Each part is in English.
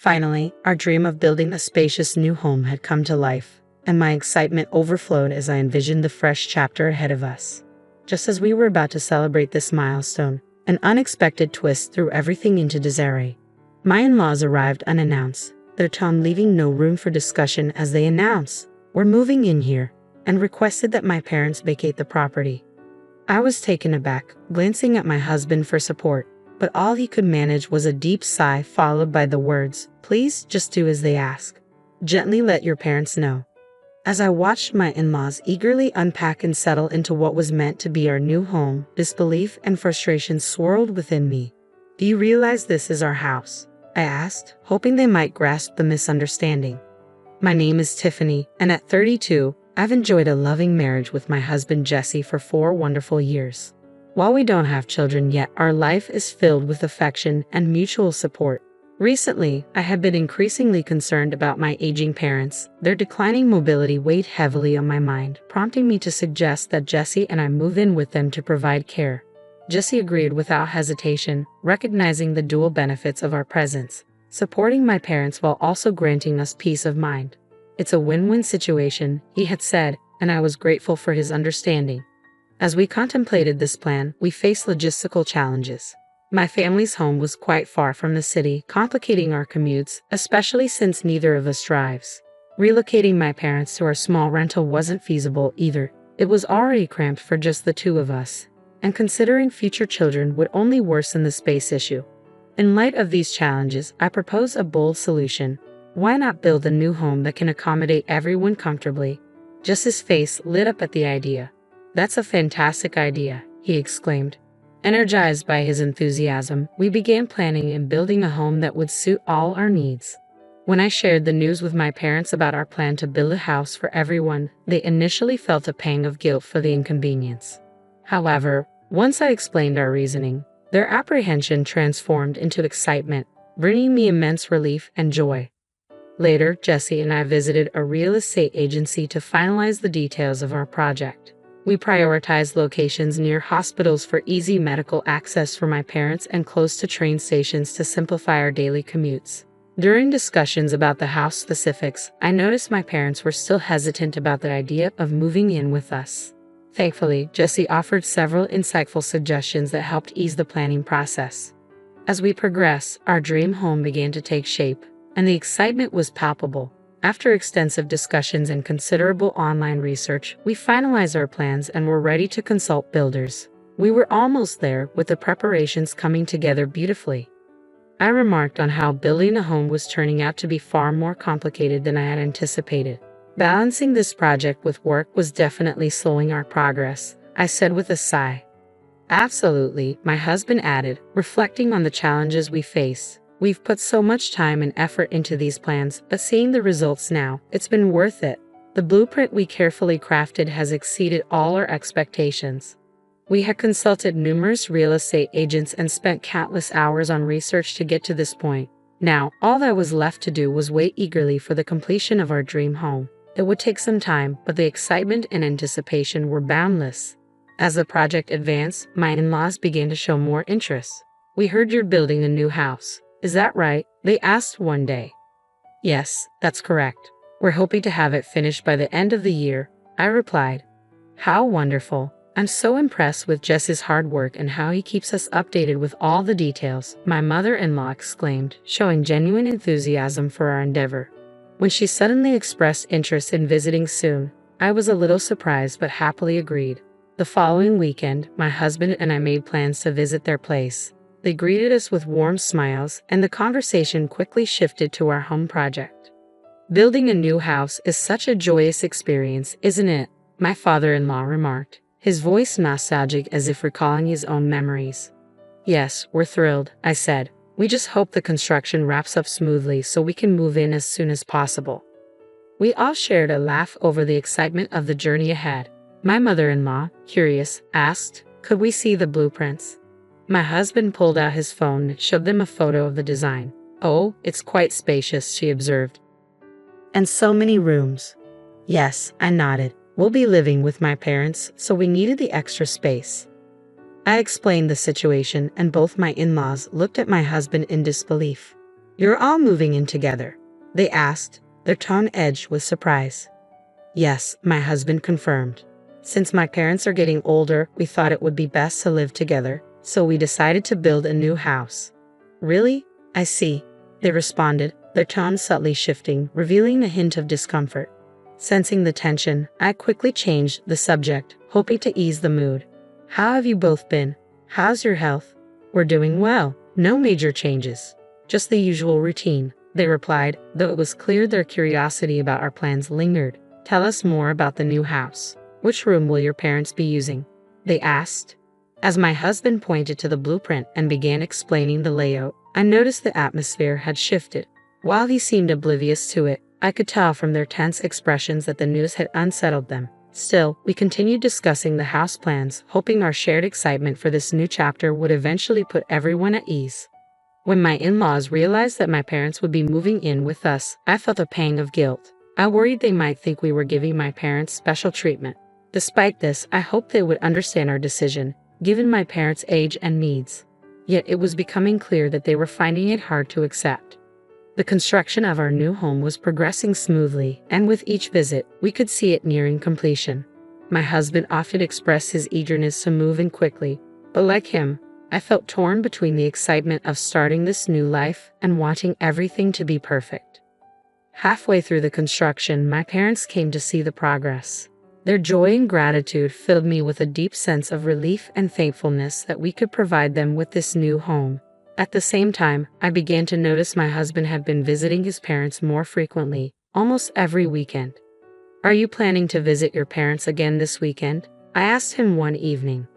Finally, our dream of building a spacious new home had come to life, and my excitement overflowed as I envisioned the fresh chapter ahead of us. Just as we were about to celebrate this milestone, an unexpected twist threw everything into disarray. My in-laws arrived unannounced, their tone leaving no room for discussion as they announced, "We're moving in here," and requested that my parents vacate the property. I was taken aback, glancing at my husband for support, but all he could manage was a deep sigh followed by the words, "Please just do as they ask. Gently let your parents know." As I watched my in-laws eagerly unpack and settle into what was meant to be our new home, disbelief and frustration swirled within me. "Do you realize this is our house?" I asked, hoping they might grasp the misunderstanding. My name is Tiffany, and at 32, I've enjoyed a loving marriage with my husband Jesse for 4 wonderful years. While we don't have children yet, our life is filled with affection and mutual support. Recently, I have been increasingly concerned about my aging parents. Their declining mobility weighed heavily on my mind, prompting me to suggest that Jesse and I move in with them to provide care. Jesse agreed without hesitation, recognizing the dual benefits of our presence, supporting my parents while also granting us peace of mind. "It's a win-win situation," he had said, and I was grateful for his understanding. As we contemplated this plan, we faced logistical challenges. My family's home was quite far from the city, complicating our commutes, especially since neither of us drives. Relocating my parents to our small rental wasn't feasible either. It was already cramped for just the 2 of us, and considering future children would only worsen the space issue. In light of these challenges, I proposed a bold solution. Why not build a new home that can accommodate everyone comfortably? Jesse's face lit up at the idea. "That's a fantastic idea," he exclaimed. Energized by his enthusiasm, we began planning and building a home that would suit all our needs. When I shared the news with my parents about our plan to build a house for everyone, they initially felt a pang of guilt for the inconvenience. However, once I explained our reasoning, their apprehension transformed into excitement, bringing me immense relief and joy. Later, Jesse and I visited a real estate agency to finalize the details of our project. We prioritized locations near hospitals for easy medical access for my parents and close to train stations to simplify our daily commutes. During discussions about the house specifics, I noticed my parents were still hesitant about the idea of moving in with us. Thankfully, Jesse offered several insightful suggestions that helped ease the planning process. As we progressed, our dream home began to take shape, and the excitement was palpable. After extensive discussions and considerable online research, we finalized our plans and were ready to consult builders. We were almost there, with the preparations coming together beautifully. I remarked on how building a home was turning out to be far more complicated than I had anticipated. Balancing this project with work was definitely slowing our progress, I said with a sigh. "Absolutely," my husband added, reflecting on the challenges we face. "We've put so much time and effort into these plans, but seeing the results now, it's been worth it. The blueprint we carefully crafted has exceeded all our expectations." We had consulted numerous real estate agents and spent countless hours on research to get to this point. Now, all that was left to do was wait eagerly for the completion of our dream home. It would take some time, but the excitement and anticipation were boundless. As the project advanced, my in-laws began to show more interest. "We heard you're building a new house. Is that right?" they asked one day. "Yes, that's correct. We're hoping to have it finished by the end of the year," I replied. "How wonderful. I'm so impressed with Jesse's hard work and how he keeps us updated with all the details," my mother-in-law exclaimed, showing genuine enthusiasm for our endeavor. When she suddenly expressed interest in visiting soon, I was a little surprised but happily agreed. The following weekend, my husband and I made plans to visit their place. They greeted us with warm smiles, and the conversation quickly shifted to our home project. "Building a new house is such a joyous experience, isn't it?" my father-in-law remarked, his voice nostalgic as if recalling his own memories. "Yes, we're thrilled," I said. "We just hope the construction wraps up smoothly so we can move in as soon as possible." We all shared a laugh over the excitement of the journey ahead. My mother-in-law, curious, asked, "Could we see the blueprints?" My husband pulled out his phone and showed them a photo of the design. "Oh, it's quite spacious," she observed. "And so many rooms." "Yes," I nodded. "We'll be living with my parents, so we needed the extra space." I explained the situation, and both my in-laws looked at my husband in disbelief. You're all moving in together?" they asked, their tone edged with surprise. "Yes," my husband confirmed. "Since my parents are getting older, we thought it would be best to live together, so we decided to build a new house." "Really? I see," they responded, their tone subtly shifting, revealing a hint of discomfort. Sensing the tension, I quickly changed the subject, hoping to ease the mood. "How have you both been? How's your health?" "We're doing well. No major changes. Just the usual routine," they replied, though it was clear their curiosity about our plans lingered. "Tell us more about the new house. Which room will your parents be using?" they asked. As my husband pointed to the blueprint and began explaining the layout, I noticed the atmosphere had shifted. While he seemed oblivious to it, I could tell from their tense expressions that the news had unsettled them. Still, we continued discussing the house plans, hoping our shared excitement for this new chapter would eventually put everyone at ease. When my in-laws realized that my parents would be moving in with us, I felt a pang of guilt. I worried they might think we were giving my parents special treatment. Despite this, I hoped they would understand our decision, given my parents' age and needs. Yet it was becoming clear that they were finding it hard to accept. The construction of our new home was progressing smoothly, and with each visit, we could see it nearing completion. My husband often expressed his eagerness to move in quickly, but like him, I felt torn between the excitement of starting this new life and wanting everything to be perfect. Halfway through the construction, my parents came to see the progress. Their joy and gratitude filled me with a deep sense of relief and thankfulness that we could provide them with this new home. At the same time, I began to notice my husband had been visiting his parents more frequently, almost every weekend. "Are you planning to visit your parents again this weekend?" I asked him one evening.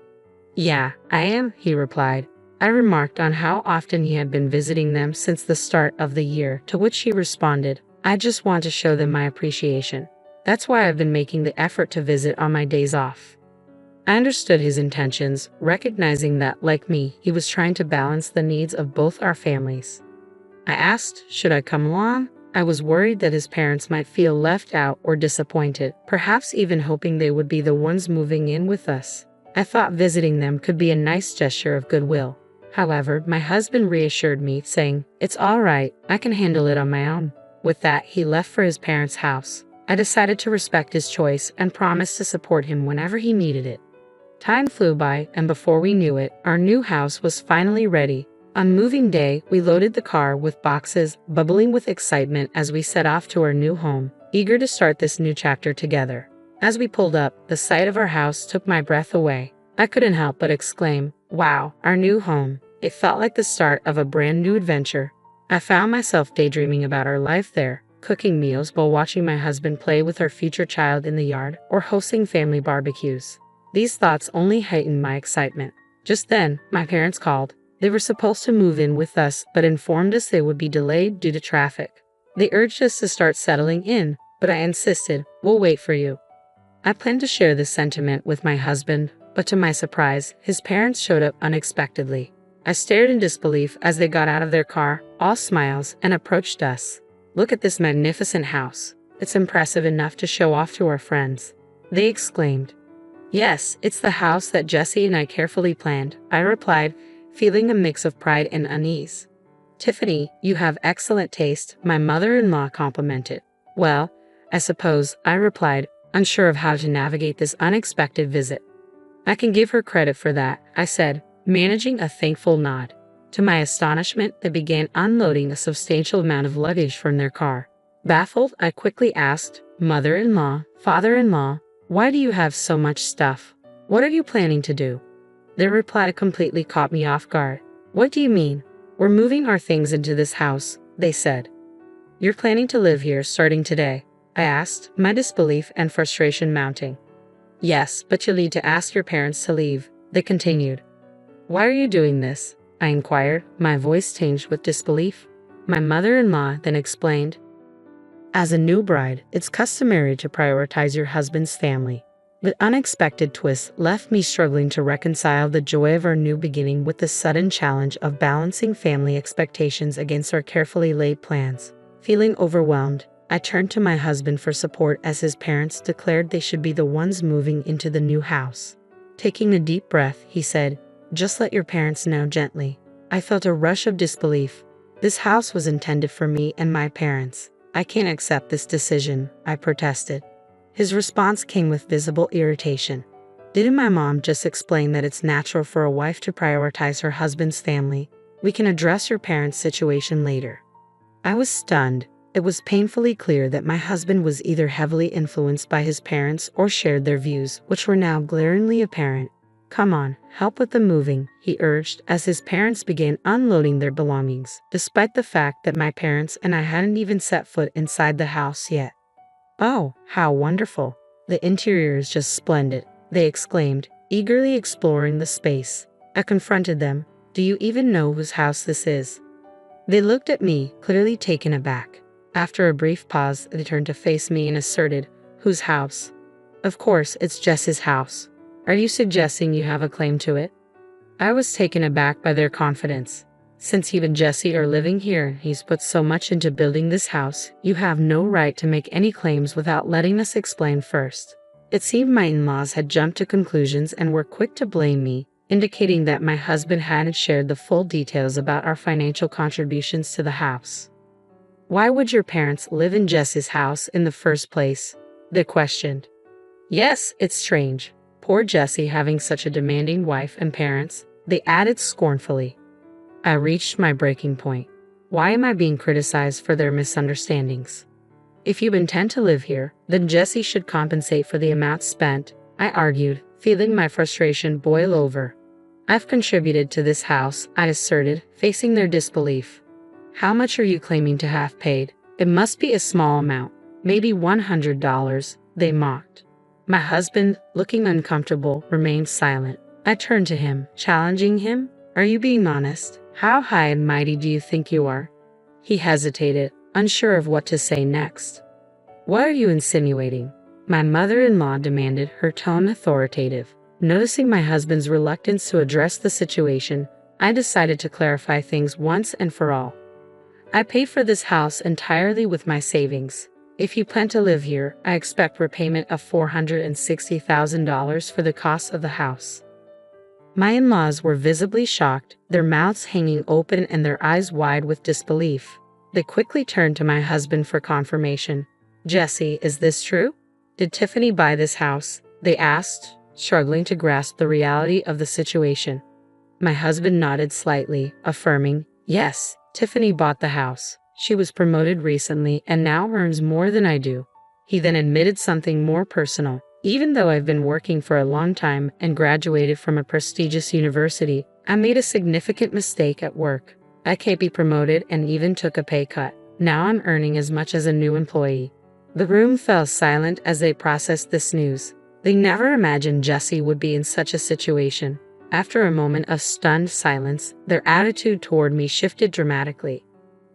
"Yeah, I am," he replied. I remarked on how often he had been visiting them since the start of the year, to which he responded, "I just want to show them my appreciation. That's why I've been making the effort to visit on my days off." I understood his intentions, recognizing that, like me, he was trying to balance the needs of both our families. I asked, should I come along? I was worried that his parents might feel left out or disappointed, perhaps even hoping they would be the ones moving in with us. I thought visiting them could be a nice gesture of goodwill. However, my husband reassured me, saying, "It's all right, I can handle it on my own." With that, he left for his parents' house. I decided to respect his choice and promised to support him whenever he needed it. Time flew by, and before we knew it, our new house was finally ready. On moving day, we loaded the car with boxes, bubbling with excitement as we set off to our new home, eager to start this new chapter together. As we pulled up, the sight of our house took my breath away. I couldn't help but exclaim, "Wow, our new home." It felt like the start of a brand new adventure. I found myself daydreaming about our life there, cooking meals while watching my husband play with our future child in the yard, or hosting family barbecues. These thoughts only heightened my excitement. Just then, my parents called. They were supposed to move in with us, but informed us they would be delayed due to traffic. They urged us to start settling in, but I insisted, "We'll wait for you." I planned to share this sentiment with my husband, but to my surprise, his parents showed up unexpectedly. I stared in disbelief as they got out of their car, all smiles, and approached us. "Look at this magnificent house. It's impressive enough to show off to our friends," they exclaimed. "Yes, it's the house that Jesse and I carefully planned," I replied, feeling a mix of pride and unease. "Tiffany, you have excellent taste," my mother-in-law complimented. "Well, I suppose," I replied, unsure of how to navigate this unexpected visit. "I can give her credit for that," I said, managing a thankful nod. To my astonishment, they began unloading a substantial amount of luggage from their car. Baffled, I quickly asked, "Mother-in-law, father-in-law, why do you have so much stuff? What are you planning to do?" Their reply completely caught me off guard. "What do you mean? We're moving our things into this house," they said. "You're planning to live here starting today?" I asked, my disbelief and frustration mounting. "Yes, but you'll need to ask your parents to leave," they continued. "Why are you doing this?" I inquired, my voice tinged with disbelief. My mother-in-law then explained, "As a new bride, it's customary to prioritize your husband's family." The unexpected twist left me struggling to reconcile the joy of our new beginning with the sudden challenge of balancing family expectations against our carefully laid plans. Feeling overwhelmed, I turned to my husband for support as his parents declared they should be the ones moving into the new house. Taking a deep breath, he said, "Just let your parents know gently." I felt a rush of disbelief. This house was intended for me and my parents. I can't accept this decision, I protested. His response came with visible irritation. Didn't my mom just explain that it's natural for a wife to prioritize her husband's family? We can address your parents' situation later. I was stunned. It was painfully clear that my husband was either heavily influenced by his parents or shared their views, which were now glaringly apparent. Come on, help with the moving, he urged as his parents began unloading their belongings, despite the fact that my parents and I hadn't even set foot inside the house yet. Oh, how wonderful. The interior is just splendid, they exclaimed, eagerly exploring the space. I confronted them. Do you even know whose house this is? They looked at me, clearly taken aback. After a brief pause, they turned to face me and asserted, whose house? Of course, it's Jesse's house. Are you suggesting you have a claim to it? I was taken aback by their confidence. Since you and Jesse are living here, he's put so much into building this house, you have no right to make any claims without letting us explain first. It seemed my in-laws had jumped to conclusions and were quick to blame me, indicating that my husband hadn't shared the full details about our financial contributions to the house. Why would your parents live in Jesse's house in the first place? They questioned. Yes, it's strange. Poor Jesse having such a demanding wife and parents, they added scornfully. I reached my breaking point. Why am I being criticized for their misunderstandings? If you intend to live here, then Jesse should compensate for the amount spent, I argued, feeling my frustration boil over. I've contributed to this house, I asserted, facing their disbelief. How much are you claiming to have paid? It must be a small amount, maybe $100, they mocked. My husband, looking uncomfortable, remained silent. I turned to him, challenging him. Are you being honest? How high and mighty do you think you are? He hesitated, unsure of what to say next. What are you insinuating? My mother-in-law demanded, her tone authoritative. Noticing my husband's reluctance to address the situation, I decided to clarify things once and for all. I paid for this house entirely with my savings. If you plan to live here, I expect repayment of $460,000 for the cost of the house. My in-laws were visibly shocked, their mouths hanging open and their eyes wide with disbelief. They quickly turned to my husband for confirmation. Jesse, is this true? Did Tiffany buy this house? They asked, struggling to grasp the reality of the situation. My husband nodded slightly, affirming, yes, Tiffany bought the house. She was promoted recently and now earns more than I do. He then admitted something more personal. Even though I've been working for a long time and graduated from a prestigious university, I made a significant mistake at work. I can't be promoted and even took a pay cut. Now I'm earning as much as a new employee. The room fell silent as they processed this news. They never imagined Jesse would be in such a situation. After a moment of stunned silence, their attitude toward me shifted dramatically.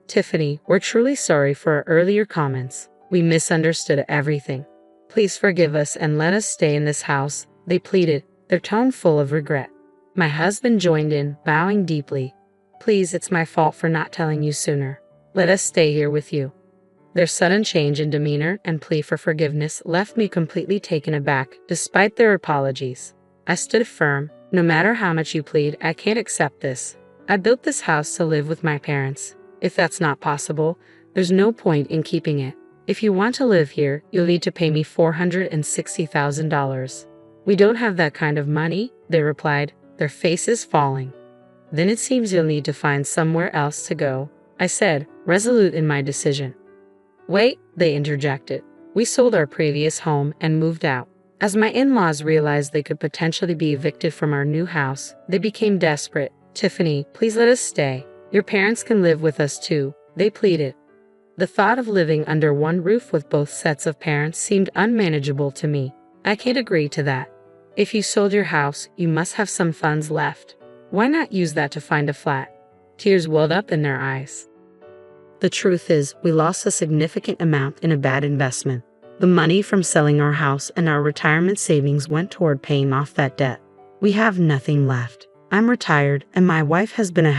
Tiffany, we're truly sorry for our earlier comments. We misunderstood everything. Please forgive us and let us stay in this house, they pleaded, their tone full of regret. My husband joined in, bowing deeply. Please, it's my fault for not telling you sooner. Let us stay here with you. Their sudden change in demeanor and plea for forgiveness left me completely taken aback, despite their apologies. I stood firm. No matter how much you plead, I can't accept this. I built this house to live with my parents. If that's not possible, there's no point in keeping it. If you want to live here, you'll need to pay me $460,000. We don't have that kind of money, they replied, their faces falling. Then it seems you'll need to find somewhere else to go, I said, resolute in my decision. Wait, they interjected. We sold our previous home and moved out. As my in-laws realized they could potentially be evicted from our new house, they became desperate. Tiffany, please let us stay. Your parents can live with us too, they pleaded. The thought of living under one roof with both sets of parents seemed unmanageable to me. I can't agree to that. If you sold your house, you must have some funds left. Why not use that to find a flat? Tears welled up in their eyes. The truth is, we lost a significant amount in a bad investment. The money from selling our house and our retirement savings went toward paying off that debt. We have nothing left. I'm retired, and my wife has been a